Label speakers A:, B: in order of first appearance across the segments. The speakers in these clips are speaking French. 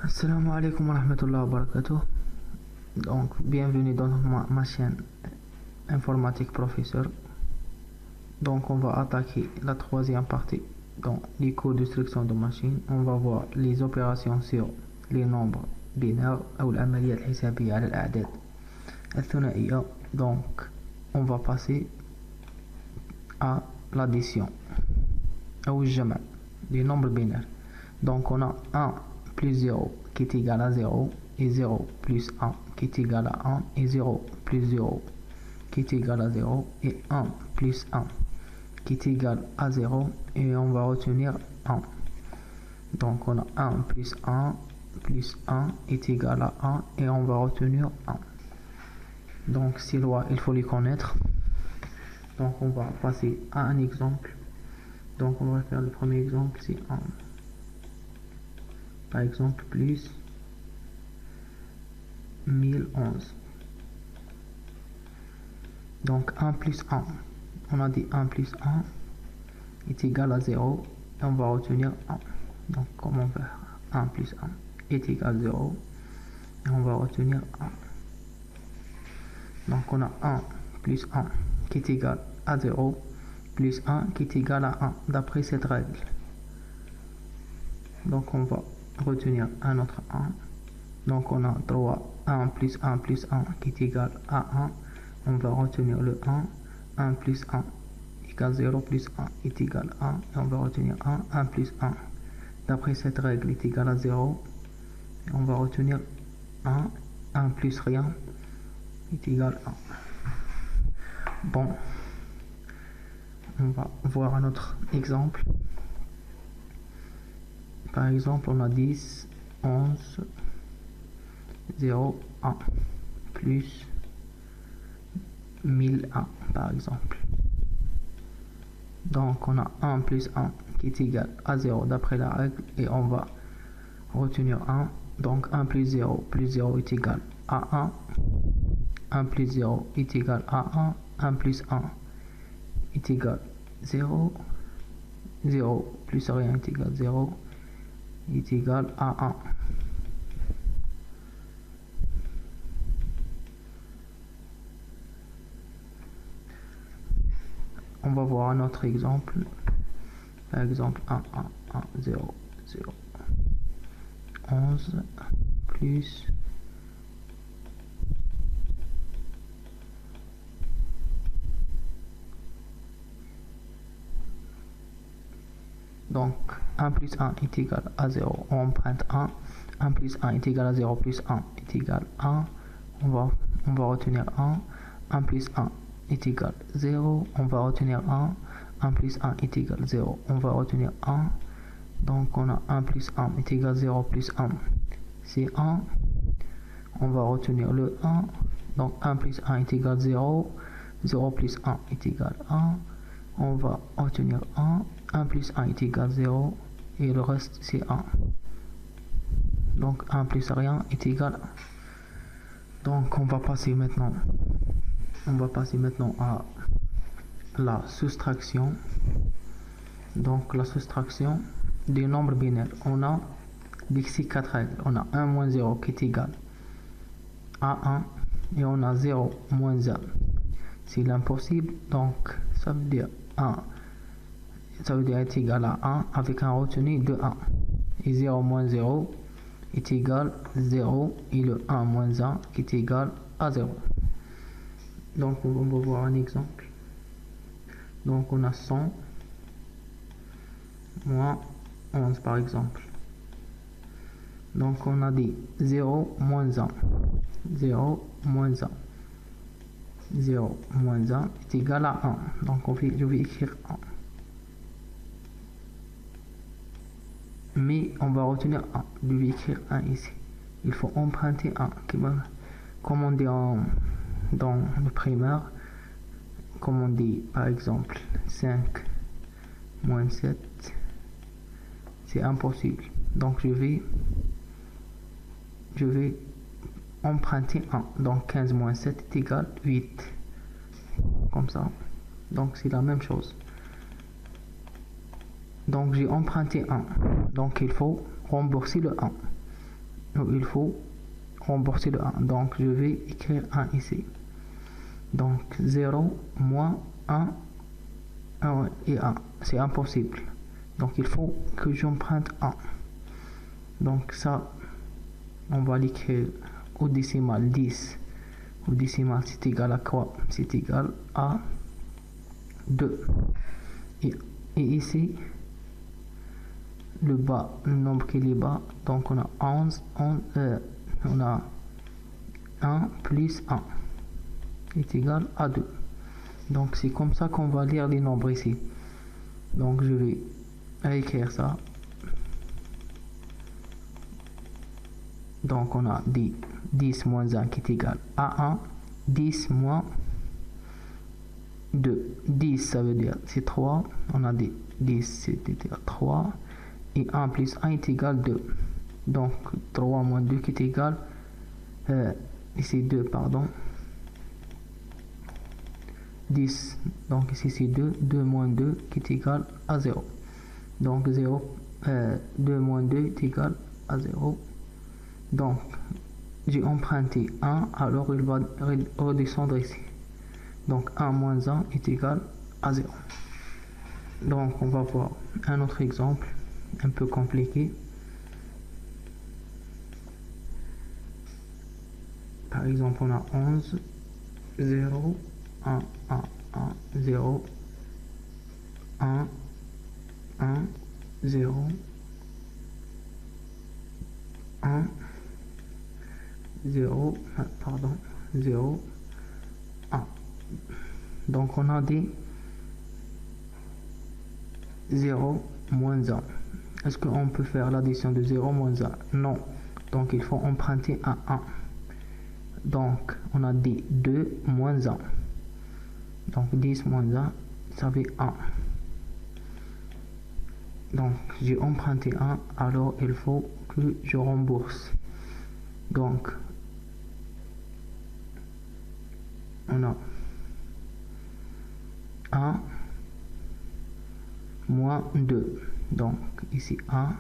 A: Assalamu alaikum wa rahmatullahi wa barakatuh. Donc, bienvenue dans ma chaîne informatique professeur. Donc, on va attaquer la troisième partie dans les cours d'instruction de machine. On va voir les opérations sur les nombres binaires ou العمليات الحسابية على الأعداد الثنائية. Donc, on va passer à l'addition ou le جمع des nombres binaires. Donc, on a 1 plus 0 qui est égal à 0 et 0 plus 1 qui est égal à 1 et 0 plus 0 qui est égal à 0 et 1 plus 1 qui est égal à 0 et on va retenir 1. Donc on a 1 plus 1 est égal à 1 et on va retenir 1. Donc ces lois, il faut les connaître. Donc on va passer à un exemple. Donc on va faire le premier exemple, c'est 1. Par exemple, plus 1011. Donc 1 plus 1. On a dit 1 plus 1 est égal à 0 et on va retenir 1. Donc comment faire? 1 plus 1 est égal à 0 et on va retenir 1. Donc on a 1 plus 1 qui est égal à 0 plus 1 qui est égal à 1 d'après cette règle. Donc on va retenir un autre 1. Donc on a 3, 1 plus 1 plus 1 qui est égal à 1. On va retenir le 1. 1 plus 1 égale 0 plus 1 est égal à 1. Et on va retenir 1. 1 plus 1 d'après cette règle est égal à 0. Et on va retenir 1. 1 plus rien est égal à 1. Bon, on va voir un autre exemple. Par exemple, on a 10, 11, 0, 1, plus 1001, par exemple. Donc, on a 1 plus 1 qui est égal à 0 d'après la règle et on va retenir 1. Donc, 1 plus 0 est égal à 1. 1 plus 0 est égal à 1. 1 plus 1 est égal à 0. 0 plus rien est égal à 0. Est égal à 1. On va voir un autre exemple. Par exemple, 1, 1, 1, 0, 0, 11, plus 1 plus 1 est égal à 0. On emprunte 1. 1 plus 1 est égal à 0 plus 1 est égal à 1. On va retenir 1. 1 plus 1 est égal à 0. On va retenir 1. 1 plus 1 est égal à 0. On va retenir 1. Donc on a 1 plus 1 est égal à 0 plus 1. C'est 1. On va retenir le 1. Donc 1 plus 1 est égal à 0. 0 plus 1 est égal à 1. On va retenir 1. 1 plus 1 est égal à 0. Et le reste c'est 1. Donc 1 plus rien est égal à 1. Donc on va passer maintenant à la soustraction. Donc la soustraction des nombres binaires. On a d'ici 4 règles. On a 1 moins 0 qui est égal à 1 et on a 0 moins 1. C'est l'impossible. Donc ça veut dire 1. Ça veut dire être égal à 1 avec un retenu de 1. Et 0 moins 0 est égal à 0 et le 1 moins 1 qui est égal à 0. Donc on va voir un exemple. Donc on a 100 moins 11 par exemple. Donc on a dit 0 moins 1. 0 moins 1. 0 moins 1 est égal à 1. Donc je vais écrire 1. Mais on va retenir 1. Je vais écrire 1 ici. Il faut emprunter 1. Comme on dit dans le primaire, comme on dit par exemple 5 moins 7, c'est impossible. Donc je vais emprunter 1. Donc 15 moins 7 est égal à 8. Comme ça. Donc c'est la même chose. Donc j'ai emprunté 1. Donc il faut rembourser le 1. Il faut rembourser le 1. Donc je vais écrire 1 ici. Donc 0 moins 1, 1 et 1. C'est impossible. Donc il faut que j'emprunte 1. Donc ça, on va l'écrire au décimal 10. Au décimal, c'est égal à quoi? C'est égal à 2. Et ici, le bas, le nombre qui est bas, donc on a 11, on a 1 plus 1 est égal à 2. Donc c'est comme ça qu'on va lire les nombres ici. Donc je vais réécrire ça. Donc on a 10 moins 1 qui est égal à 1. 10 moins 2. 10 ça veut dire c'est 3. On a 10 c'est égal à 3. Et 1 plus 1 est égal à 2. Donc 3 moins 2 qui est égal ici 2 pardon. 10. Donc ici c'est 2. 2 moins 2 qui est égal à 0. Donc 2 moins 2 est égal à 0. Donc j'ai emprunté 1, alors il va redescendre ici. Donc 1 moins 1 est égal à 0. Donc on va voir un autre exemple un peu compliqué. Par exemple on a 11, 0, 1, 1, 1, 0, 1, 1, 0, 1, 0, pardon, 0, 1. Donc on a des 0 moins 1. Est-ce qu'on peut faire l'addition de 0 moins 1? Non. Donc il faut emprunter à 1. Donc on a dit 2 moins 1. Donc 10 moins 1, ça fait 1. Donc j'ai emprunté 1, alors il faut que je rembourse. Donc on a 1 moins 2. Donc ici 1.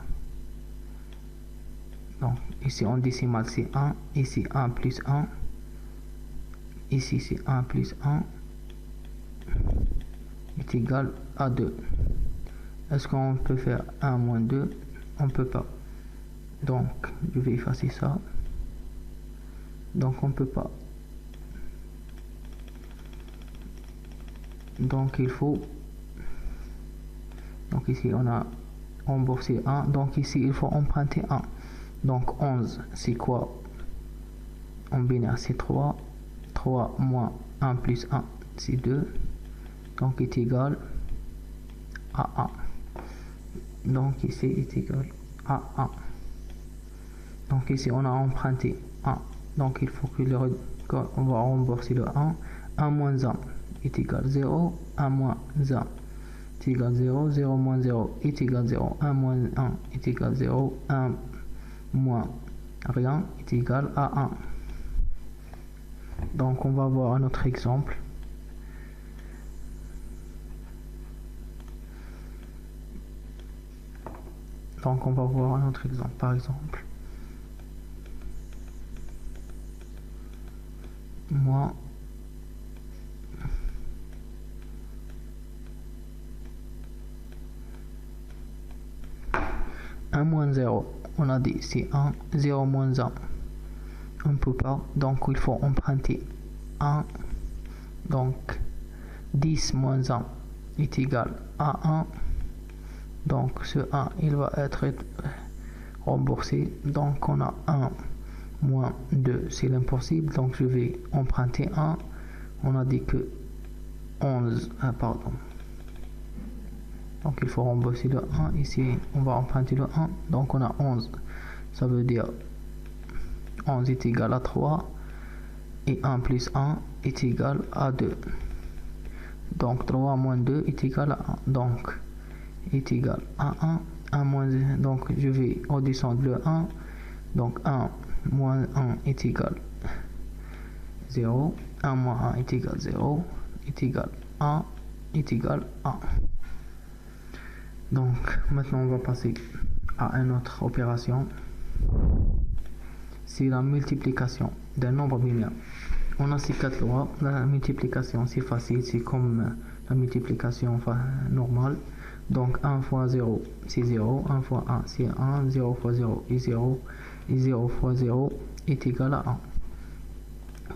A: Donc ici en décimal c'est 1. Ici 1 plus 1. Ici c'est 1 plus 1 est égal à 2. Est-ce qu'on peut faire 1 moins 2? On ne peut pas. Donc je vais effacer ça. Donc on ne peut pas. Donc il faut. Donc ici on a remboursé 1. Donc ici il faut emprunter 1. Donc 11 c'est quoi? En binaire c'est 3. 3 moins 1 plus 1 c'est 2. Donc est égal à 1. Donc ici est égal à 1. Donc ici on a emprunté 1. Donc il faut que on va rembourser le 1. 1 moins 1 est égal à 0. 1 moins 1 est égal à 0. 0 moins 0 est égal à 0. 1 moins 1 est égal à 0. 1 moins rien est égal à 1. Donc on va voir un autre exemple. Donc on va voir un autre exemple. Par exemple, moi 1 moins 0, on a dit c'est 1, 0 moins 1, on ne peut pas, donc il faut emprunter 1, donc 10 moins 1 est égal à 1, donc ce 1 il va être remboursé, donc on a 1 moins 2, c'est l'impossible, donc je vais emprunter 1, on a dit que 11, pardon. Donc il faut rembourser le 1. Ici, on va emprunter le 1. Donc on a 11. Ça veut dire 11 est égal à 3. Et 1 plus 1 est égal à 2. Donc 3 moins 2 est égal à 1. Donc est égal à 1. 1 moins 1. Donc je vais redescendre le 1. Donc 1 moins 1 est égal à 0. 1 moins 1 est égal à 0. Est égal à 1. Est égal à 1. Donc maintenant on va passer à une autre opération. C'est la multiplication d'un nombre binaire. On a ces 4 lois. La multiplication c'est facile, c'est comme la multiplication normale. Donc 1 fois 0 c'est 0, 1 fois 1 c'est 1, 0 fois 0 est 0, et 0 fois 0 est égal à 1.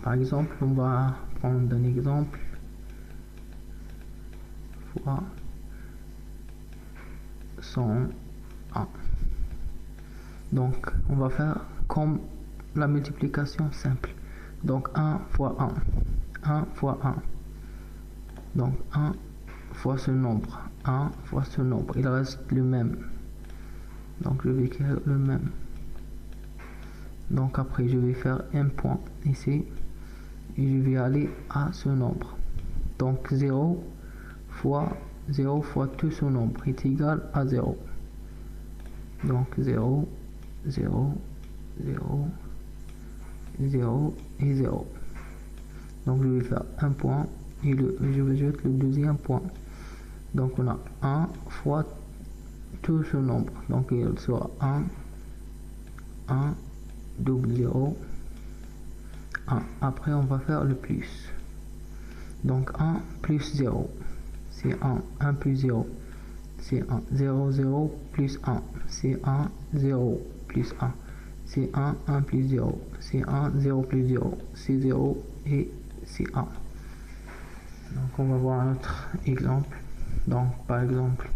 A: Par exemple, on va prendre un exemple fois 101. Donc on va faire comme la multiplication simple. Donc 1 fois 1, 1 fois 1. Donc 1 fois ce nombre, 1 fois ce nombre, il reste le même. Donc je vais écrire le même. Donc après je vais faire un point ici et je vais aller à ce nombre. Donc 0 fois tout ce nombre est égal à 0. Donc 0, 0, 0, 0 et 0. Donc je vais faire un point et je vais jeter le deuxième point. Donc on a 1 fois tout ce nombre. Donc il sera 1, 1, double 0, 1. Après on va faire le plus. Donc 1 plus 0, c'est 1. 1 plus 0, c'est 1. 0, 0 plus 1, c'est 1. 0 plus 1, c'est 1. 1 plus 0, c'est 1. 0 plus 0, c'est 0 et c'est 1. Donc on va voir un autre exemple. Donc par exemple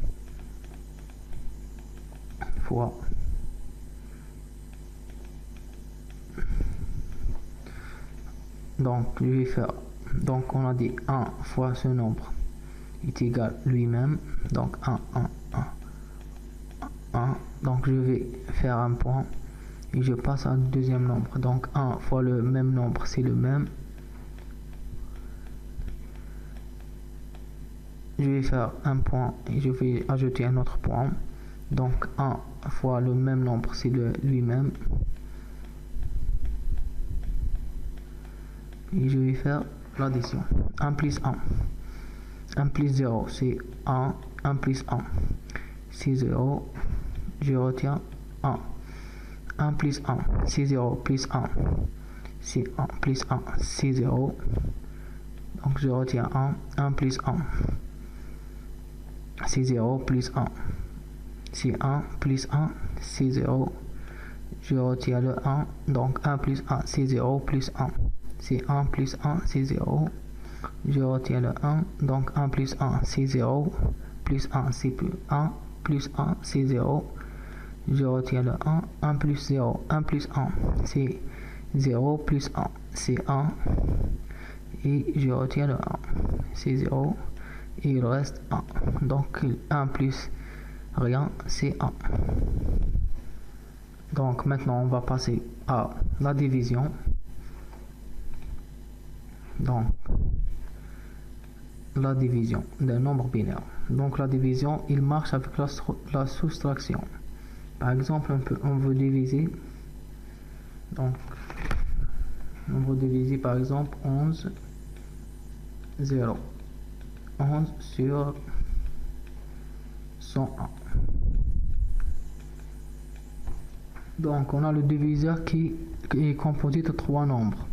A: fois donc je vais faire, donc on a dit 1 fois ce nombre est égal lui-même, donc 1, 1, 1, 1. Donc je vais faire un point et je passe à un deuxième nombre. Donc 1 fois le même nombre c'est le même. Je vais faire un point et je vais ajouter un autre point. Donc 1 fois le même nombre c'est lui-même. Et je vais faire l'addition. 1 plus 1. 1 plus 0 c'est 1. 1 plus 1 c'est 0. Je retiens 1. 1 plus 1 c'est 0 plus 1. C'est 1 plus 1 c'est 0. Donc je retiens 1. 1 plus 1 c'est 0 plus 1. C'est 1 plus 1 c'est 0. Je retiens le 1. Donc 1 plus 1 c'est 0 plus 1. C'est 1 plus 1 c'est 0. Je retiens le 1. Donc 1 plus 1 c'est 0. Plus 1 c'est plus 1. Plus 1 c'est 0. Je retiens le 1. 1 plus 0. 1 plus 1 c'est 0. Plus 1 c'est 1. Et je retiens le 1. C'est 0. Et il reste 1. Donc 1 plus rien c'est 1. Donc maintenant on va passer à la division. Donc la division d'un nombre binaire. Donc la division il marche avec la soustraction. Par exemple on veut diviser, donc on veut diviser par exemple 11 0, 11 sur 101. Donc on a le diviseur qui est composé de 3 nombres.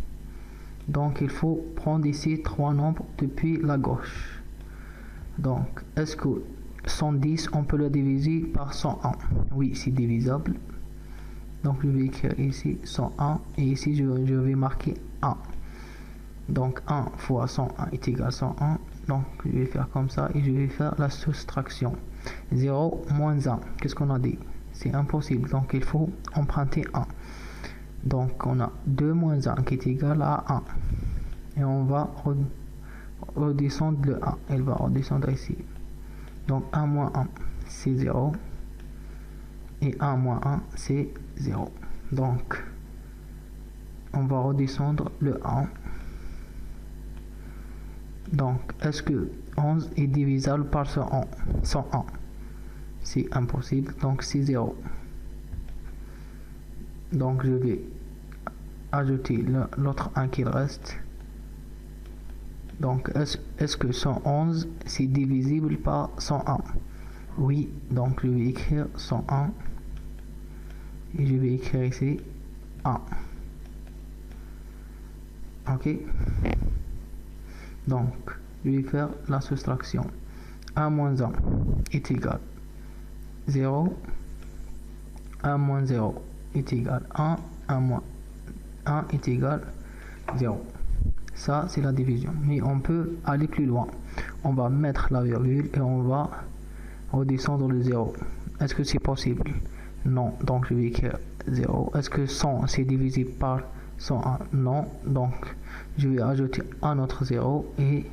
A: Donc il faut prendre ici 3 nombres depuis la gauche. Donc est-ce que 110 on peut le diviser par 101? Oui, c'est divisable. Donc je vais écrire ici 101 et ici je vais marquer 1. Donc 1 fois 101 est égal à 101. Donc je vais faire comme ça et je vais faire la soustraction. 0 moins 1, qu'est-ce qu'on a dit? C'est impossible, donc il faut emprunter 1. Donc on a 2 moins 1 qui est égal à 1. Et on va redescendre le 1. Elle va redescendre ici. Donc 1 moins 1 c'est 0. Et 1 moins 1 c'est 0. Donc on va redescendre le 1. Donc est-ce que 11 est divisable par 101? C'est impossible, donc c'est 0. Donc je vais ajouter l'autre 1 qu'il reste. Donc est-ce que 111 c'est divisible par 101? Oui, donc je vais écrire 101 et je vais écrire ici 1. Ok, donc je vais faire la soustraction. 1 moins 1 est égal 0. 1 moins 0 est égal 1. 1 moins 1 est égal 0. Ça, c'est la division. Mais on peut aller plus loin. On va mettre la virgule et on va redescendre le 0. Est-ce que c'est possible? Non. Donc, je vais écrire 0. Est-ce que 100, c'est divisible par 101? Non. Donc, je vais ajouter un autre 0. Et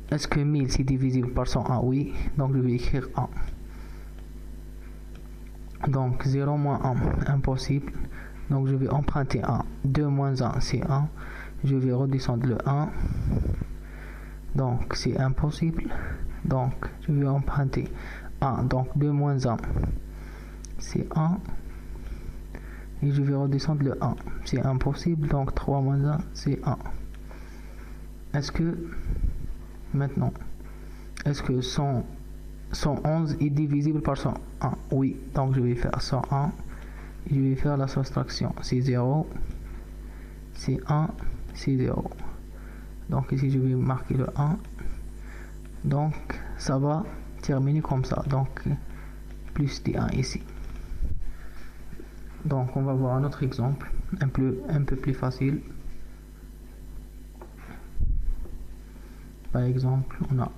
A: est-ce que 1000, c'est divisible par 101? Oui. Donc, je vais écrire 1. Donc, 0 moins 1, impossible. Donc, je vais emprunter 1. 2 moins 1, c'est 1. Je vais redescendre le 1. Donc, c'est impossible. Donc, je vais emprunter 1. Donc, 2 moins 1, c'est 1. Et je vais redescendre le 1. C'est impossible. Donc, 3 moins 1, c'est 1. Est-ce que, maintenant, est-ce que 111 est divisible par 101? Oui. Donc, je vais faire 101. Je vais faire la soustraction. C'est 0. C'est 1. C'est 0. Donc, ici, je vais marquer le 1. Donc, ça va terminer comme ça. Donc, plus des 1 ici. Donc, on va voir un autre exemple, un peu plus facile. Par exemple, on a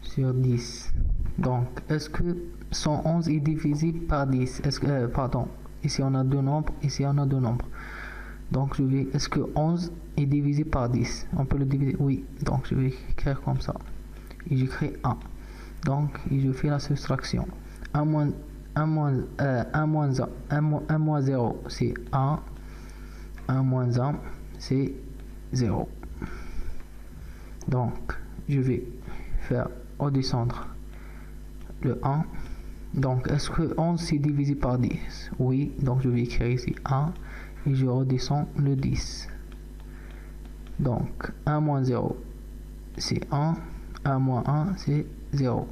A: sur 10. Donc, est-ce que 111 est divisible par 10? Est-ce que, pardon, ici on a deux nombres, ici on a deux nombres. Donc, je vais, est-ce que 11 est divisé par 10? On peut le diviser? Oui. Donc, je vais écrire comme ça. Et j'écris 1. Donc, et je fais la soustraction. 1 moins 0, c'est 1. 1 moins 1, c'est 0. Donc, je vais faire redescendre le 1. Donc, est-ce que 11 c'est divisé par 10? Oui. Donc, je vais écrire ici 1. Et je redescends le 10. Donc, 1 moins 0, c'est 1. 1 moins 1, c'est 0.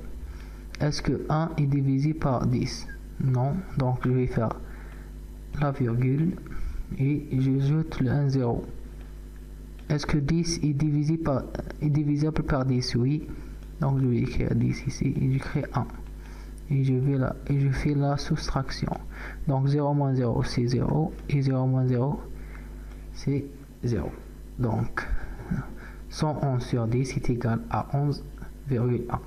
A: Est-ce que 1 est divisé par 10? Non. Donc, je vais faire la virgule et je jette le 1, 0. Est-ce que 10 est divisable par 10? Oui. Donc, je vais écrire 10 ici et j'écris 1. Et je fais la soustraction. Donc 0 moins 0 c'est 0 et 0 moins 0 c'est 0. Donc 111 sur 10 est égal à 11,1.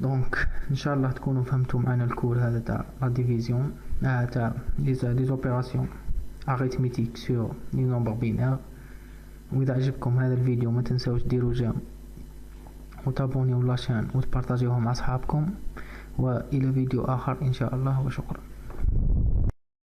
A: Donc Inch'Allah تكونوا فهمتوا معنا الكور هذا تاع la division تاع les opérations arithmétiques sur les nombres binaires. وإذا عجبكم هذا الفيديو ما تنسوش ديروا جيم وتابونيو لاشين وتبارطاجيوه مع أصحابكم. وإلى فيديو آخر إن شاء الله وشكرا.